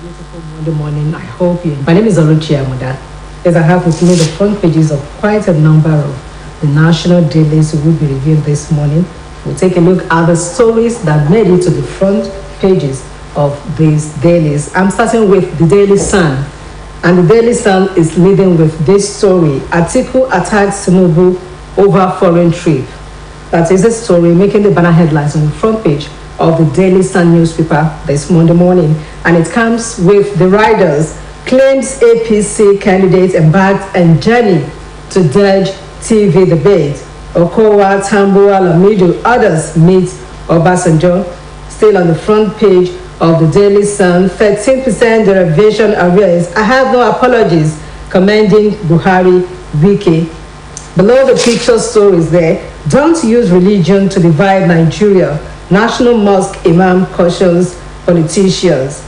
Beautiful Monday morning. I hope you. My name is Oluchi Amuda. As I have with me the front pages of quite a number of the national dailies we will be reviewing this morning. We'll take a look at the stories that made it to the front pages of these dailies. I'm starting with the Daily Sun. And the Daily Sun is leading with this story. Atiku attacks Tinubu over foreign trip. That is a story making the banner headlines on the front page of the Daily Sun newspaper this Monday morning. And it comes with the riders, claims APC candidate embarked on journey to dodge TV debate. Okowa, Tambuwal, Lamido, others meet Obasanjo. Still on the front page of the Daily Sun, 13% derivation arrears. I have no apologies, commending Buhari, Wike. Below the picture stories there, don't use religion to divide Nigeria. National Mosque Imam cautions politicians.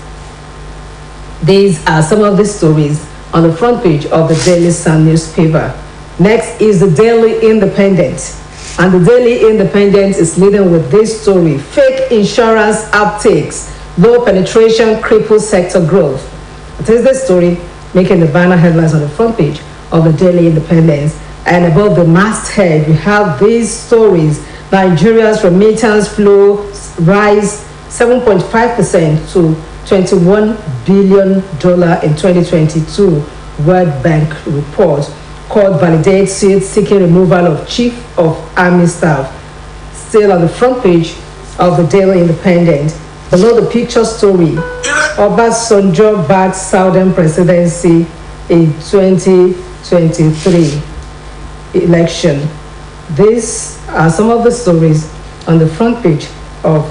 These are some of the stories on the front page of the Daily Sun newspaper. Next is the Daily Independent. And the Daily Independent is leading with this story. Fake insurance uptakes, low penetration cripples sector growth. It is the story making the banner headlines on the front page of the Daily Independent. And above the masthead, we have these stories. Nigeria's remittance flow rise 7.5% to $21 billion in 2022, World Bank report. Court validates suit seeking removal of Chief of Army Staff. Still on the front page of the Daily Independent. Below the picture story, Obasanjo backs Southern presidency in 2023 election. These are some of the stories on the front page of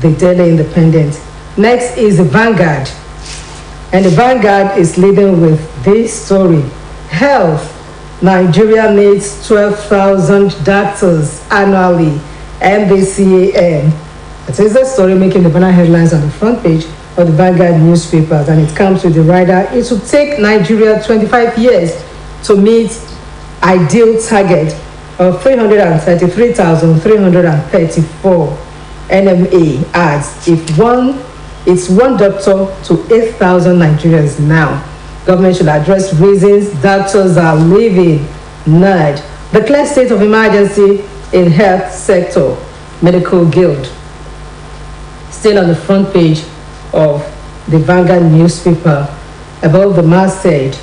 the Daily Independent. Next is the Vanguard. And the Vanguard is leading with this story. Health. Nigeria needs 12,000 doctors annually. MBCAN. It is a story making the banner headlines on the front page of the Vanguard newspapers. And it comes with the rider. It will take Nigeria 25 years to meet ideal target of 333,334. NMA adds it's one doctor to 8,000 Nigerians now. Government should address reasons doctors are leaving NAD. Declare state of emergency in health sector. Medical Guild. Still on the front page of the Vanguard newspaper, above the masthead,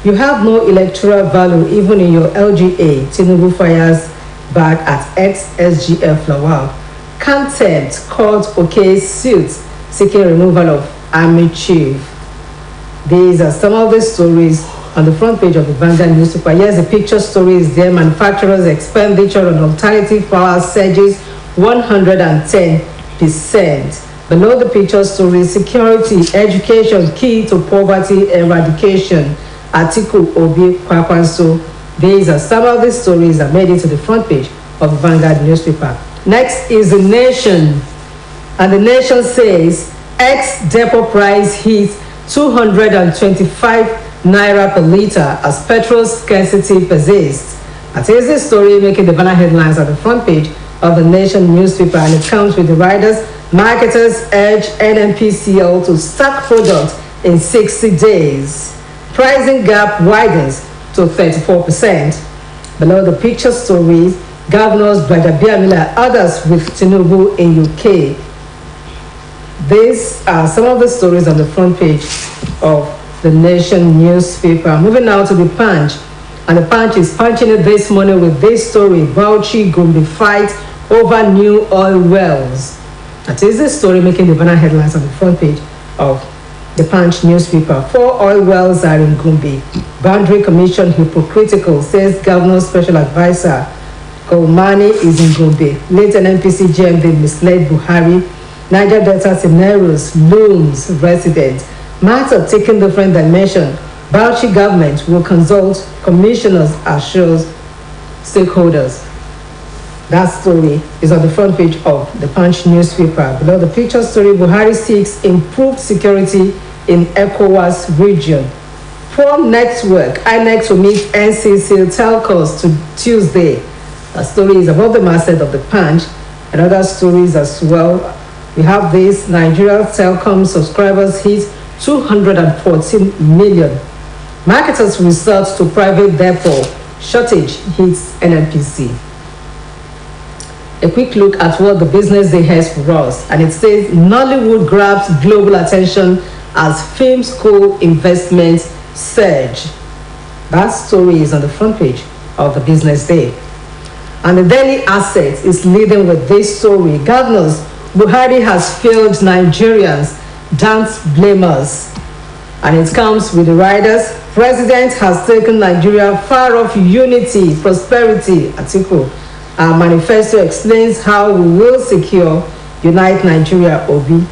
you have no electoral value even in your LGA. Tinubu fires back at ex-SGF Lawal. Contempt court okays suits seeking removal of Army Chief. These are some of the stories on the front page of the Vanguard newspaper. Here's the picture stories there. Manufacturers' expenditure on alternative power surges 110%. Below the picture stories, security, education, key to poverty eradication. Atiku Obi Kwakwanso. These are some of the stories that made it to the front page of the Vanguard newspaper. Next is The Nation. And The Nation says, ex-depot price hits 225 naira per litre as petrol scarcity persists. That is the story making the banner headlines on the front page of The Nation newspaper. And it comes with the riders. Marketers urge NNPCL to stock products in 60 days. Pricing gap widens to 34%. Below the picture stories, governors Badabiamila, others with Tinubu in UK. These are some of the stories on the front page of the Nation newspaper. Moving now to the Punch. And the Punch is punching it this morning with this story. Bauchi Gombe fight over new oil wells. That is the story making the banner headlines on the front page of the Punch newspaper. 4 oil wells are in Gombe. Boundary Commission hypocritical, says Governor Special Advisor. Kolmani is in Gombe. Late NPC GMD misled Buhari. Niger Delta scenarios looms residents. Matter taking different dimension. Bauchi government will consult commissioners, assures stakeholders. That story is on the front page of the Punch newspaper. Below the picture story, Buhari seeks improved security in ECOWAS region. Poor network, INEC to meet NCC telcos to Tuesday. That story is above the masthead of the Punch. And other stories as well. We have this: Nigeria telecom subscribers hit 214 million. Marketers resort to private depot. Shortage hits NNPC. A quick look at what the business day has for us, and it says Nollywood grabs global attention as film school investments surge. That story is on the front page of the business day. And the Daily Asset is leading with this story. Governors, Buhari has failed Nigerians, don't blame us. And it comes with the riders. President has taken Nigeria far off unity, prosperity. Atiku. Our manifesto explains how we will secure Unite Nigeria, Obi.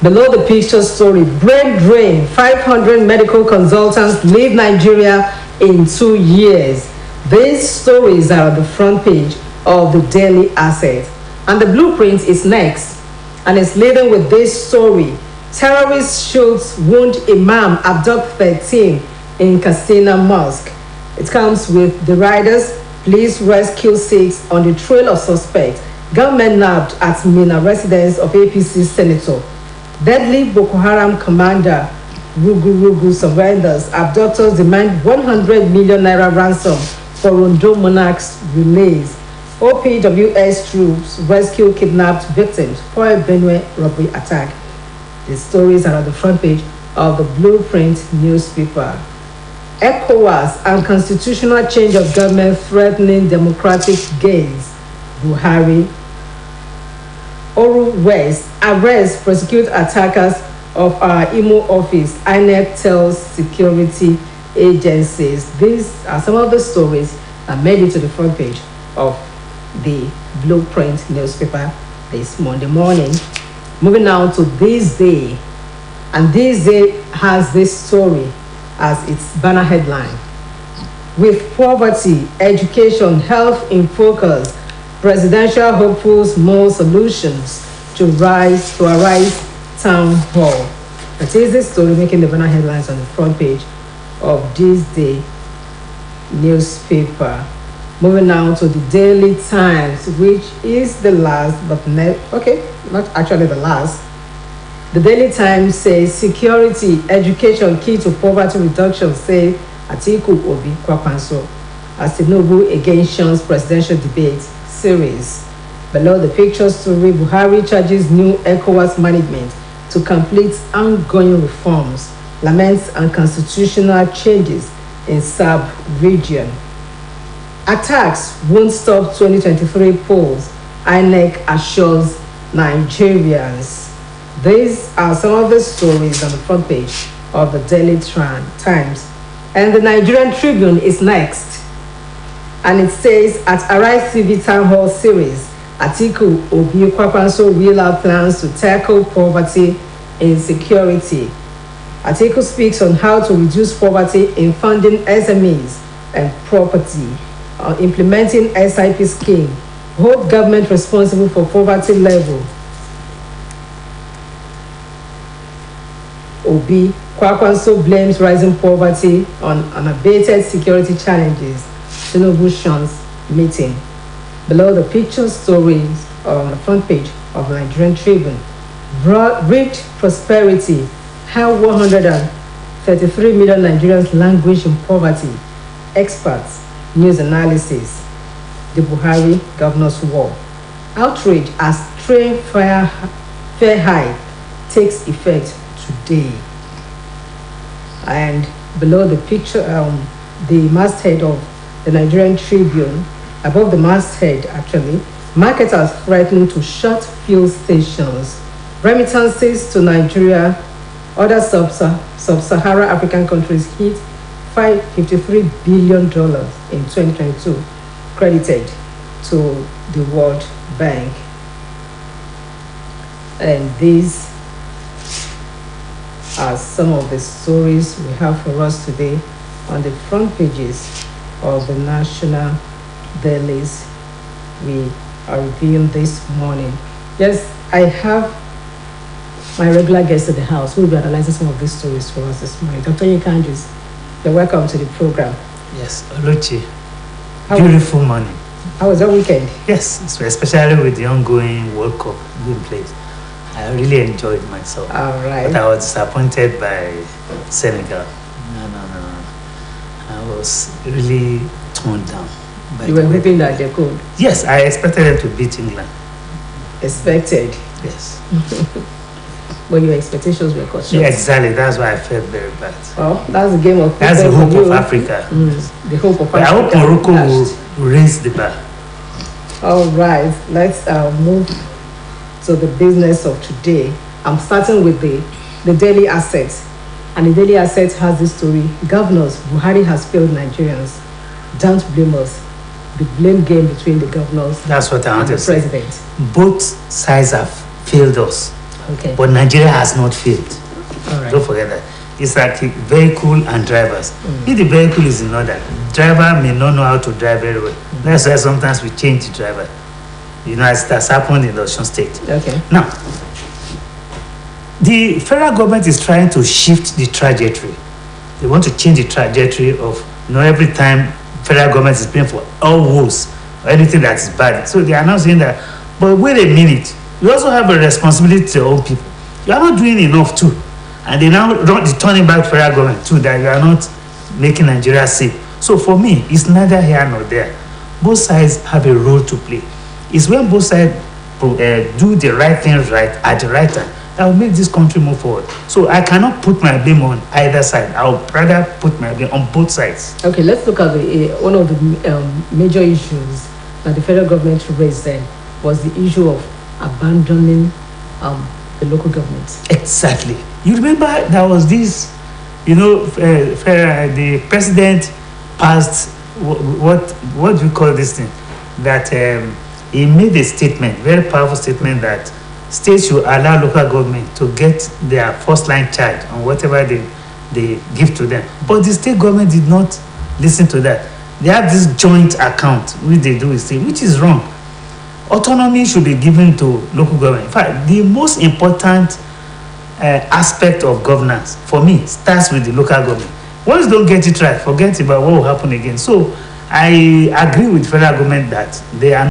Below the picture story, brain drain, 500 medical consultants leave Nigeria in 2 years. These stories are on the front page of the Daily Asset. And the blueprint is next. And it's leading with this story. Terrorist shoots, wound Imam, abduct 13 in Castina Mosque. It comes with the riders. Police rescue 6 on the trail of suspects. Gunmen nabbed at Mina residence of APC Senator. Deadly Boko Haram commander Rugu surrenders. Abductors demand 100 million naira ransom for Rondo monarch's release. OPWS troops rescue kidnapped victims for a Benue robbery attack. The stories are on the front page of the Blueprint newspaper. ECOWAS and constitutional change of government threatening democratic gains. Buhari. Oru West arrest prosecute attackers of our Imo office. INEC tells security agencies. These are some of the stories that made it to the front page of the Blueprint newspaper this Monday morning. Moving now to This Day. And This Day has this story as its banner headline. With poverty, education, health in focus, presidential hopefuls more solutions to arise town hall. That is the story making the banner headlines on the front page of This Day newspaper. Moving now to the Daily Times, which is the last, but not actually the last. The Daily Times says security, education key to poverty reduction, say Atiku Obi Kwakwanso, as Tinubu against Sean's presidential debate series. Below the picture story, Buhari charges new ECOWAS management to complete ongoing reforms, laments unconstitutional changes in sub-region. Attacks won't stop 2023 polls, INEC assures Nigerians. These are some of the stories on the front page of the Daily Times. And the Nigerian Tribune is next. And it says, at Arise TV Town Hall Series, Atiku Obi Kwakwanso wheel out plans to tackle poverty insecurity. Atiku speaks on how to reduce poverty in funding SMEs and property, implementing SIP scheme, hold government responsible for poverty level. Obi Kwakwanso blames rising poverty on unabated security challenges. Tinubu Sean's meeting. Below the picture stories on the front page of the Nigerian Tribune. Rich prosperity, how 133 million Nigerians languish in poverty. Experts, news analysis. The Buhari governor's war. Outrage as train fare hike takes effect today. And below the picture, the masthead of the Nigerian Tribune, above the masthead actually, marketers threaten to shut fuel stations. Remittances to Nigeria, other sub-Saharan African countries hit $553 billion in 2022, credited to the World Bank. And these are some of the stories we have for us today on the front pages of the national dailies we are reviewing this morning. Yes, I have my regular guest at the house who will be analyzing some of these stories for us this morning. Dr. Yekanjis, you're welcome to the program. Yes, Oluchi. Beautiful morning. How was your weekend? Yes, especially with the ongoing World Cup in place. I really enjoyed myself. All right. But I was disappointed by Senegal. No. I was really torn down. By You the were way. hoping that they could. Yes, I expected them to beat England. Expected. Yes. But your expectations were cut short. Yeah, exactly. That's why I felt very bad. Well, that's the game of That's the football hope for of you. Africa. The hope of But I hope Africa. Morocco Dashed. will raise the bar. All right, let's move to the business of today. I'm starting with the daily assets. And the daily assets has this story. Governors, Buhari has failed Nigerians. Don't blame us. The blame game between the governors That's what I and want the to say. president. Both sides have failed us, Okay. but Nigeria has not failed. All right. Don't forget that. It's like the vehicle and drivers. If the vehicle is in order, driver may not know how to drive very well. That's why sometimes we change the driver. You know, as that's happened in the Osun State. Okay. Now, the federal government is trying to shift the trajectory. They want to change the trajectory of, every time federal government is paying for all woes or anything that is bad. So they are now saying that, but wait a minute, you also have a responsibility to your own people. You are not doing enough too. And they now turning back federal government too, that you are not making Nigeria safe. So for me, it's neither here nor there. Both sides have a role to play. It's when both sides do the right things right at the right time that will make this country move forward. So I cannot put my blame on either side. I would rather put my blame on both sides. Okay, let's look at one of the major issues that the federal government raised then was the issue of abandoning the local government. Exactly. You remember there was this, the president passed what do you call this thing? That he made a statement, very powerful statement, that states should allow local government to get their first line charge on whatever they give to them. But the state government did not listen to that. They have this joint account which they do with state, which is wrong. Autonomy should be given to local government. In fact, the most important aspect of governance for me starts with the local government. Once you don't get it right, forget about what will happen again. So I agree with federal government that they are